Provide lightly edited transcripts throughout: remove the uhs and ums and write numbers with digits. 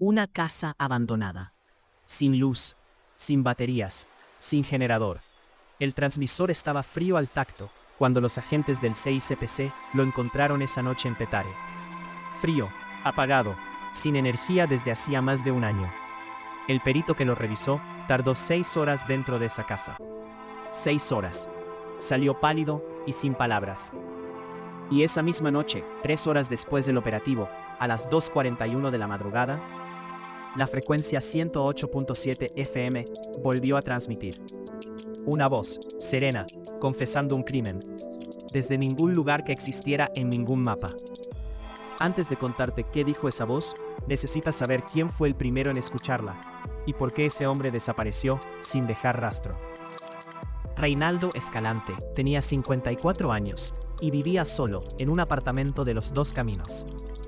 Una casa abandonada. Sin luz, sin baterías, sin generador. El transmisor estaba frío al tacto cuando los agentes del CICPC lo encontraron esa noche en Petare. Frío, apagado, sin energía desde hacía más de un año. El perito que lo revisó tardó 6 horas dentro de esa casa. 6 horas. Salió pálido y sin palabras. Y esa misma noche, 3 horas después del operativo, a las 2:41 de la madrugada, la frecuencia 108.7 FM volvió a transmitir. Una voz, serena, confesando un crimen. Desde ningún lugar que existiera en ningún mapa. Antes de contarte qué dijo esa voz, necesitas saber quién fue el primero en escucharla y por qué ese hombre desapareció sin dejar rastro. Reinaldo Escalante tenía 54 años y vivía solo en un apartamento de los Dos Caminos,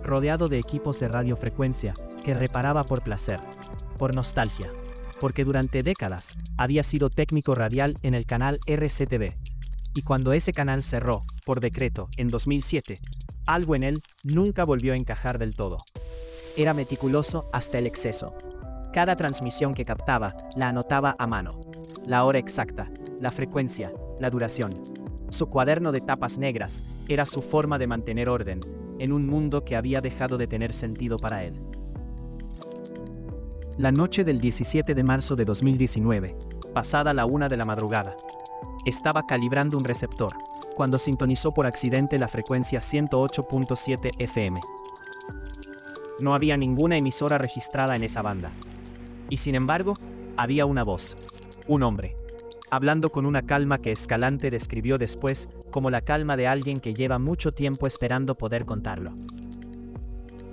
rodeado de equipos de radiofrecuencia que reparaba por placer, por nostalgia, porque durante décadas había sido técnico radial en el canal RCTV, y cuando ese canal cerró, por decreto, en 2007, algo en él nunca volvió a encajar del todo. Era meticuloso hasta el exceso. Cada transmisión que captaba la anotaba a mano. La hora exacta, la frecuencia, la duración. Su cuaderno de tapas negras era su forma de mantener orden en un mundo que había dejado de tener sentido para él. La noche del 17 de marzo de 2019, pasada la 1 de la madrugada, estaba calibrando un receptor cuando sintonizó por accidente la frecuencia 108.7 FM. No había ninguna emisora registrada en esa banda. Y sin embargo, había una voz, un hombre, hablando con una calma que Escalante describió después como la calma de alguien que lleva mucho tiempo esperando poder contarlo.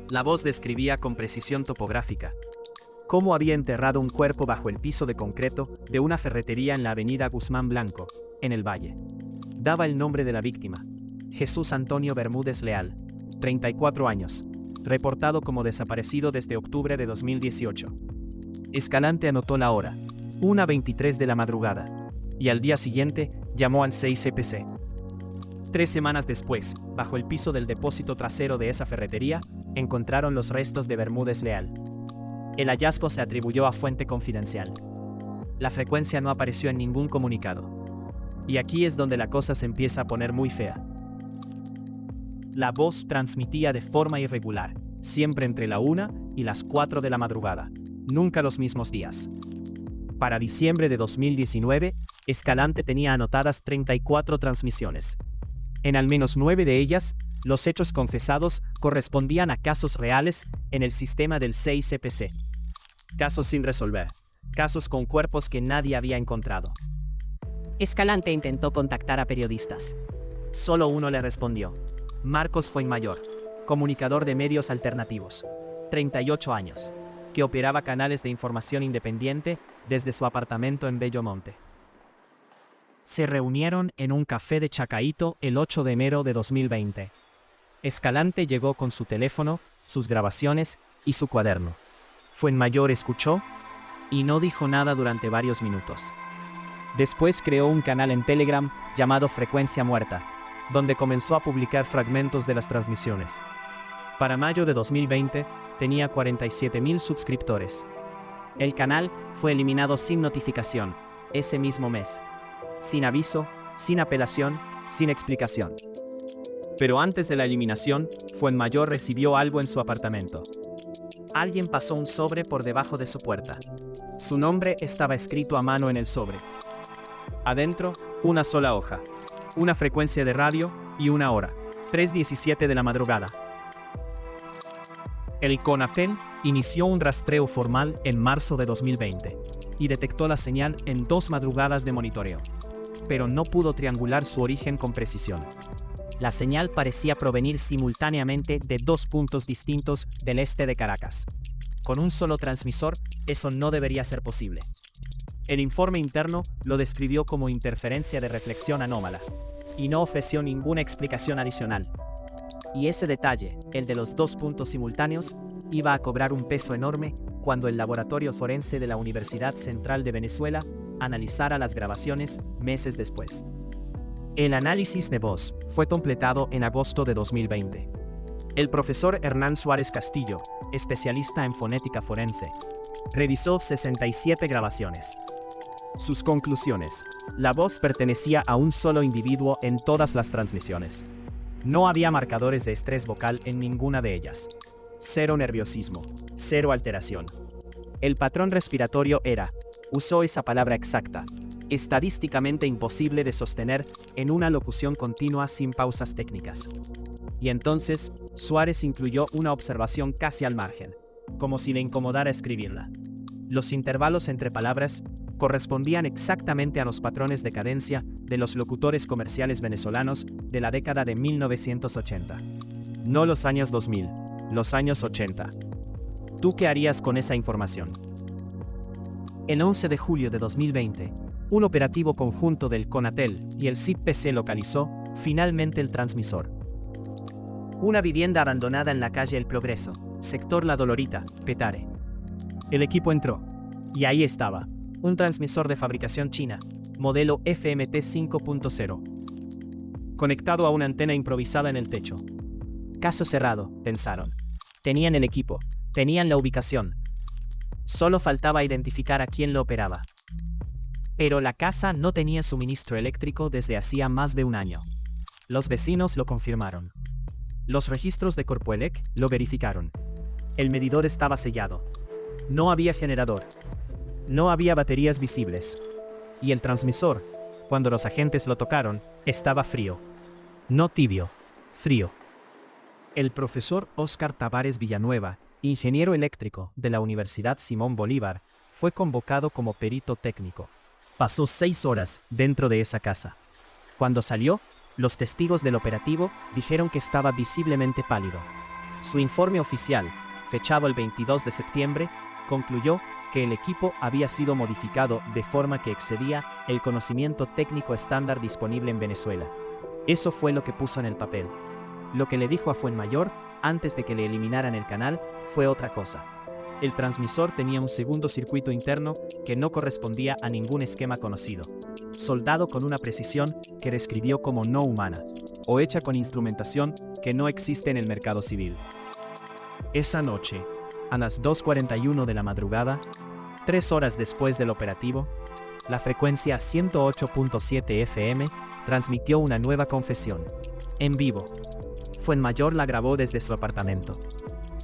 La voz describía con precisión topográfica cómo había enterrado un cuerpo bajo el piso de concreto de una ferretería en la avenida Guzmán Blanco, en el Valle. Daba el nombre de la víctima, Jesús Antonio Bermúdez Leal, 34 años, reportado como desaparecido desde octubre de 2018. Escalante anotó la hora, 1:23 de la madrugada, y al día siguiente llamó al CICPC. 3 semanas después, bajo el piso del depósito trasero de esa ferretería, encontraron los restos de Bermúdez Leal. El hallazgo se atribuyó a fuente confidencial. La frecuencia no apareció en ningún comunicado. Y aquí es donde la cosa se empieza a poner muy fea. La voz transmitía de forma irregular, siempre entre la 1 y las 4 de la madrugada, nunca los mismos días. Para diciembre de 2019, Escalante tenía anotadas 34 transmisiones. En al menos 9 de ellas, los hechos confesados correspondían a casos reales en el sistema del CICPC. Casos sin resolver, casos con cuerpos que nadie había encontrado. Escalante intentó contactar a periodistas. Solo uno le respondió. Marcos Fuenmayor, comunicador de medios alternativos, 38 años, que operaba canales de información independiente desde su apartamento en Bellomonte. Se reunieron en un café de Chacaíto el 8 de enero de 2020. Escalante llegó con su teléfono, sus grabaciones y su cuaderno. Fuenmayor escuchó y no dijo nada durante varios minutos. Después creó un canal en Telegram llamado Frecuencia Muerta, donde comenzó a publicar fragmentos de las transmisiones. Para mayo de 2020, tenía 47.000 suscriptores. El canal fue eliminado sin notificación, ese mismo mes. Sin aviso, sin apelación, sin explicación. Pero antes de la eliminación, Fuenmayor recibió algo en su apartamento. Alguien pasó un sobre por debajo de su puerta. Su nombre estaba escrito a mano en el sobre. Adentro, una sola hoja, una frecuencia de radio y una hora, 3:17 de la madrugada. El CONATEL inició un rastreo formal en marzo de 2020 y detectó la señal en 2 madrugadas de monitoreo, pero no pudo triangular su origen con precisión. La señal parecía provenir simultáneamente de 2 puntos distintos del este de Caracas. Con un solo transmisor, eso no debería ser posible. El informe interno lo describió como interferencia de reflexión anómala, y no ofreció ninguna explicación adicional. Y ese detalle, el de los 2 puntos simultáneos, iba a cobrar un peso enorme cuando el laboratorio forense de la Universidad Central de Venezuela analizara las grabaciones meses después. El análisis de voz fue completado en agosto de 2020. El profesor Hernán Suárez Castillo, especialista en fonética forense, revisó 67 grabaciones. Sus conclusiones: la voz pertenecía a un solo individuo en todas las transmisiones. No había marcadores de estrés vocal en ninguna de ellas. Cero nerviosismo, cero alteración. El patrón respiratorio era, usó esa palabra exacta, estadísticamente imposible de sostener en una locución continua sin pausas técnicas. Y entonces, Suárez incluyó una observación casi al margen, como si le incomodara escribirla. Los intervalos entre palabras correspondían exactamente a los patrones de cadencia de los locutores comerciales venezolanos de la década de 1980. No los años 2000, los años 80. ¿Tú qué harías con esa información? El 11 de julio de 2020, un operativo conjunto del CONATEL y el CIPPC localizó, finalmente, el transmisor. Una vivienda abandonada en la calle El Progreso, sector La Dolorita, Petare. El equipo entró, y ahí estaba, un transmisor de fabricación china, modelo FMT 5.0, conectado a una antena improvisada en el techo. Caso cerrado, pensaron. Tenían el equipo, tenían la ubicación. Solo faltaba identificar a quién lo operaba. Pero la casa no tenía suministro eléctrico desde hacía más de un año. Los vecinos lo confirmaron. Los registros de Corpoelec lo verificaron. El medidor estaba sellado. No había generador. No había baterías visibles. Y el transmisor, cuando los agentes lo tocaron, estaba frío. No tibio, frío. El profesor Óscar Tavares Villanueva, ingeniero eléctrico de la Universidad Simón Bolívar, fue convocado como perito técnico. Pasó 6 horas dentro de esa casa. Cuando salió, los testigos del operativo dijeron que estaba visiblemente pálido. Su informe oficial, fechado el 22 de septiembre, concluyó que el equipo había sido modificado de forma que excedía el conocimiento técnico estándar disponible en Venezuela. Eso fue lo que puso en el papel. Lo que le dijo a Fuenmayor, antes de que le eliminaran el canal, fue otra cosa. El transmisor tenía un segundo circuito interno que no correspondía a ningún esquema conocido, soldado con una precisión que describió como no humana, o hecha con instrumentación que no existe en el mercado civil. Esa noche, a las 2:41 de la madrugada, 3 horas después del operativo, la frecuencia 108.7 FM transmitió una nueva confesión, en vivo. Fuenmayor la grabó desde su apartamento.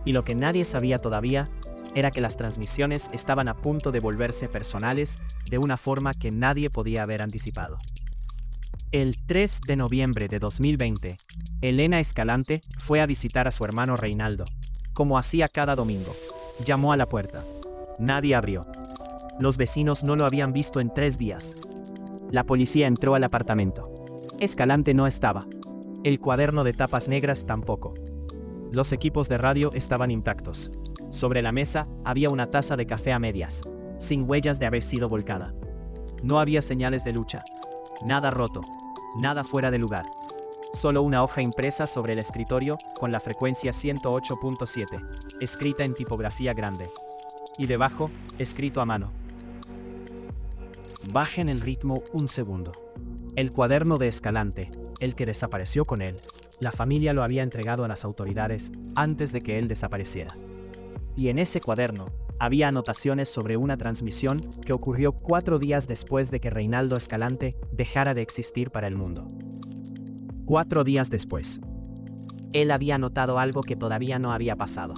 Y lo que nadie sabía todavía era que las transmisiones estaban a punto de volverse personales de una forma que nadie podía haber anticipado. El 3 de noviembre de 2020, Elena Escalante fue a visitar a su hermano Reinaldo, como hacía cada domingo. Llamó a la puerta. Nadie abrió. Los vecinos no lo habían visto en 3 días. La policía entró al apartamento. Escalante no estaba. El cuaderno de tapas negras tampoco. Los equipos de radio estaban intactos. Sobre la mesa había una taza de café a medias, sin huellas de haber sido volcada. No había señales de lucha. Nada roto. Nada fuera de lugar. Solo una hoja impresa sobre el escritorio con la frecuencia 108.7, escrita en tipografía grande. Y debajo, escrito a mano: bajen el ritmo un segundo. El cuaderno de Escalante, el que desapareció con él, la familia lo había entregado a las autoridades antes de que él desapareciera. Y en ese cuaderno había anotaciones sobre una transmisión que ocurrió 4 días después de que Reinaldo Escalante dejara de existir para el mundo. 4 días después. Él había notado algo que todavía no había pasado.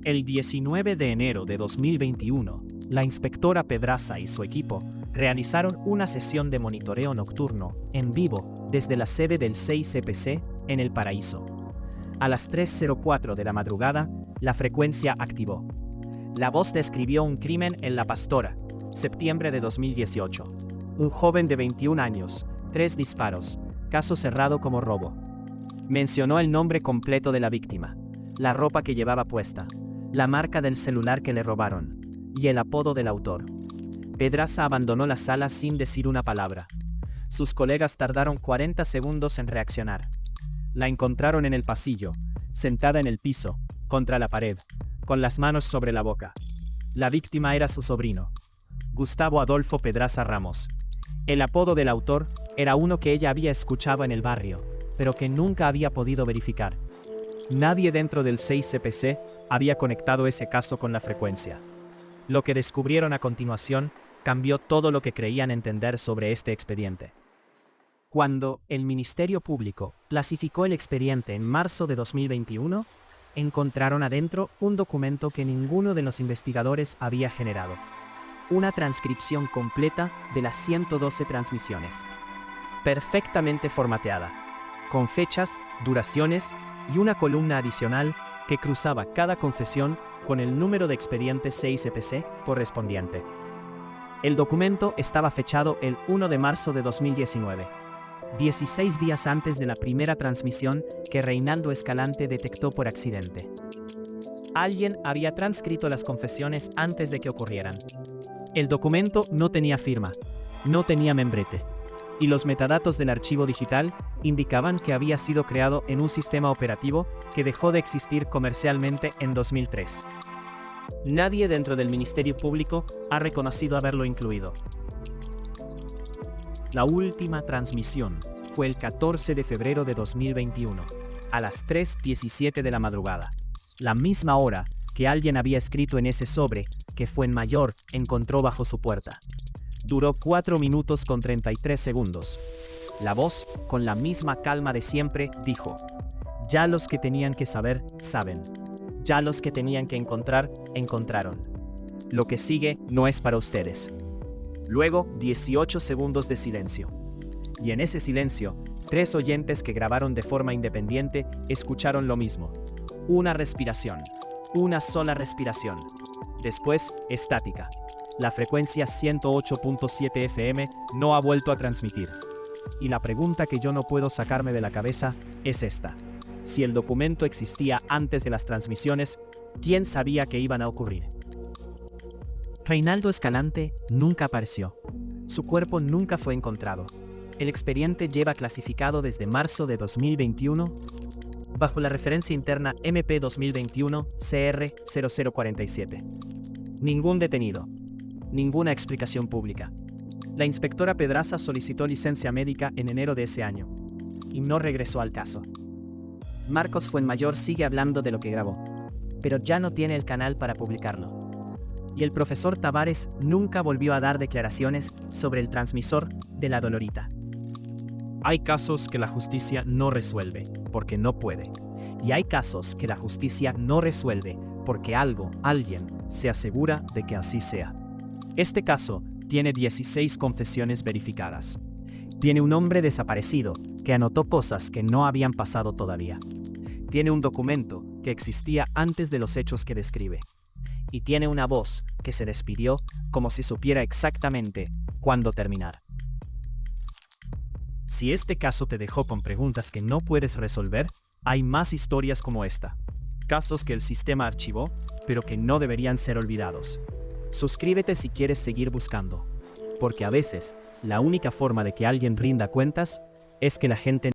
El 19 de enero de 2021, la inspectora Pedraza y su equipo realizaron una sesión de monitoreo nocturno, en vivo, desde la sede del CICPC, en El Paraíso. A las 3:04 de la madrugada, la frecuencia activó. La voz describió un crimen en La Pastora, septiembre de 2018. Un joven de 21 años, 3 disparos, caso cerrado como robo. Mencionó el nombre completo de la víctima, la ropa que llevaba puesta, la marca del celular que le robaron, y el apodo del autor. Pedraza abandonó la sala sin decir una palabra. Sus colegas tardaron 40 segundos en reaccionar. La encontraron en el pasillo, sentada en el piso, contra la pared, con las manos sobre la boca. La víctima era su sobrino, Gustavo Adolfo Pedraza Ramos. El apodo del autor era uno que ella había escuchado en el barrio, pero que nunca había podido verificar. Nadie dentro del 6CPC había conectado ese caso con la frecuencia. Lo que descubrieron a continuación cambió todo lo que creían entender sobre este expediente. Cuando el Ministerio Público clasificó el expediente en marzo de 2021, encontraron adentro un documento que ninguno de los investigadores había generado. Una transcripción completa de las 112 transmisiones. Perfectamente formateada, con fechas, duraciones y una columna adicional que cruzaba cada confesión con el número de expediente 6CPC correspondiente. El documento estaba fechado el 1 de marzo de 2019, 16 días antes de la primera transmisión que Reinaldo Escalante detectó por accidente. Alguien había transcrito las confesiones antes de que ocurrieran. El documento no tenía firma, no tenía membrete, y los metadatos del archivo digital indicaban que había sido creado en un sistema operativo que dejó de existir comercialmente en 2003. Nadie dentro del Ministerio Público ha reconocido haberlo incluido. La última transmisión fue el 14 de febrero de 2021, a las 3:17 de la madrugada, la misma hora que alguien había escrito en ese sobre que Fuenmayor encontró bajo su puerta. Duró 4 minutos con 33 segundos. La voz, con la misma calma de siempre, dijo: ya los que tenían que saber, saben. Ya los que tenían que encontrar, encontraron. Lo que sigue no es para ustedes. Luego, 18 segundos de silencio. Y en ese silencio, 3 oyentes que grabaron de forma independiente escucharon lo mismo. Una respiración. Una sola respiración. Después, estática. La frecuencia 108.7 FM no ha vuelto a transmitir. Y la pregunta que yo no puedo sacarme de la cabeza es esta. Si el documento existía antes de las transmisiones, ¿quién sabía que iban a ocurrir? Reinaldo Escalante nunca apareció. Su cuerpo nunca fue encontrado. El expediente lleva clasificado desde marzo de 2021 bajo la referencia interna MP 2021 CR 0047. Ningún detenido. Ninguna explicación pública. La inspectora Pedraza solicitó licencia médica en enero de ese año y no regresó al caso. Marcos Fuenmayor sigue hablando de lo que grabó, pero ya no tiene el canal para publicarlo. Y el profesor Tavares nunca volvió a dar declaraciones sobre el transmisor de la Dolorita. Hay casos que la justicia no resuelve porque no puede. Y hay casos que la justicia no resuelve porque alguien, se asegura de que así sea. Este caso tiene 16 confesiones verificadas. Tiene un hombre desaparecido que anotó cosas que no habían pasado todavía. Tiene un documento que existía antes de los hechos que describe. Y tiene una voz que se despidió como si supiera exactamente cuándo terminar. Si este caso te dejó con preguntas que no puedes resolver, hay más historias como esta. Casos que el sistema archivó, pero que no deberían ser olvidados. Suscríbete si quieres seguir buscando. Porque a veces, la única forma de que alguien rinda cuentas es que la gente